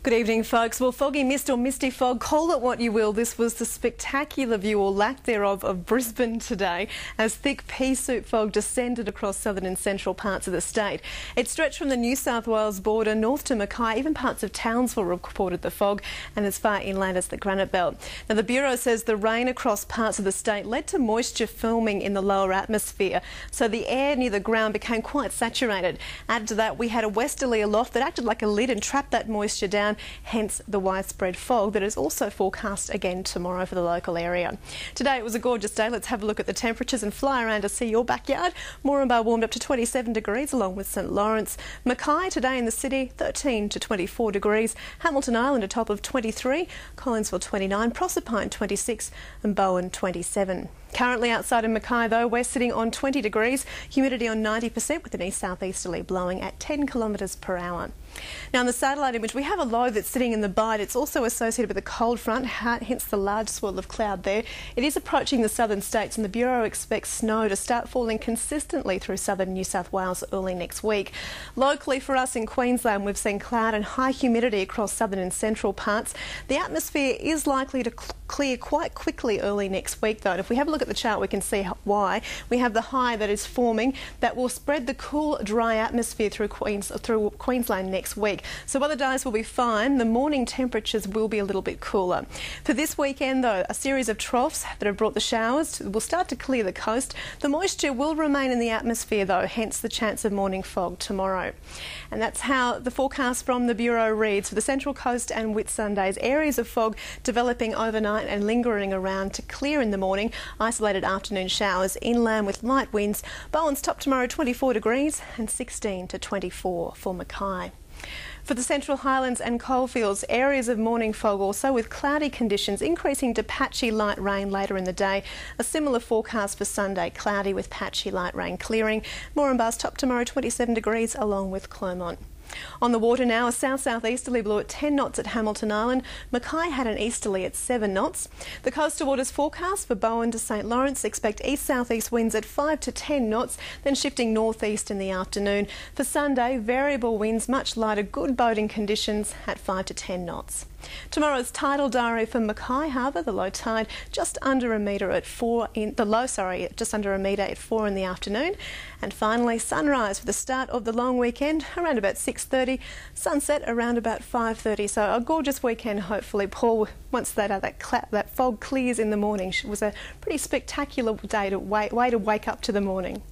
Good evening, folks. Well, foggy mist or misty fog, call it what you will. This was the spectacular view, or lack thereof, of Brisbane today as thick pea soup fog descended across southern and central parts of the state. It stretched from the New South Wales border north to Mackay. Even parts of Townsville reported the fog, and as far inland as the Granite Belt. Now, the Bureau says the rain across parts of the state led to moisture forming in the lower atmosphere, so the air near the ground became quite saturated. Added to that, we had a westerly aloft that acted like a lid and trapped that moisture down, hence the widespread fog that is also forecast again tomorrow for the local area. Today it was a gorgeous day. Let's have a look at the temperatures and fly around to see your backyard. Moranbah warmed up to 27 degrees along with St Lawrence. Mackay today in the city 13 to 24 degrees. Hamilton Island a top of 23, Collinsville 29, Proserpine 26 and Bowen 27. Currently outside in Mackay though, we're sitting on 20 degrees, humidity on 90% with an east-southeasterly blowing at 10 kilometres per hour. Now, in the satellite image, we have a low that's sitting in the Bight. It's also associated with a cold front, hence the large swirl of cloud there. It is approaching the southern states, and the Bureau expects snow to start falling consistently through southern New South Wales early next week. Locally for us in Queensland, we've seen cloud and high humidity across southern and central parts. The atmosphere is likely to clear quite quickly early next week though, and if we have a look at the chart we can see why. We have the high that is forming that will spread the cool, dry atmosphere through Queensland next week. So other days will be fine. The morning temperatures will be a little bit cooler. For this weekend though, a series of troughs that have brought the showers will start to clear the coast. The moisture will remain in the atmosphere though, hence the chance of morning fog tomorrow. And that's how the forecast from the Bureau reads for the Central Coast and Whitsundays. Areas of fog developing overnight and lingering around to clear in the morning. Isolated afternoon showers inland with light winds. Bowen's top tomorrow 24 degrees and 16 to 24 for Mackay. For the Central Highlands and coalfields, areas of morning fog also with cloudy conditions increasing to patchy light rain later in the day. A similar forecast for Sunday, cloudy with patchy light rain clearing. Moranbah's top tomorrow 27 degrees along with Clermont. On the water now, a south-southeasterly blew at 10 knots at Hamilton Island. Mackay had an easterly at 7 knots. The coastal waters forecast for Bowen to St Lawrence expect east-southeast winds at 5 to 10 knots, then shifting northeast in the afternoon. For Sunday, variable winds, much lighter, good boating conditions at 5 to 10 knots. Tomorrow's tidal diary for Mackay Harbour, the low tide just under a metre at 4 in the low, just under a metre at 4 in the afternoon. And finally, sunrise for the start of the long weekend around about 6:30, sunset around about 5:30. So a gorgeous weekend, hopefully, Paul, once that fog clears in the morning. It was a pretty spectacular way to wake up to the morning.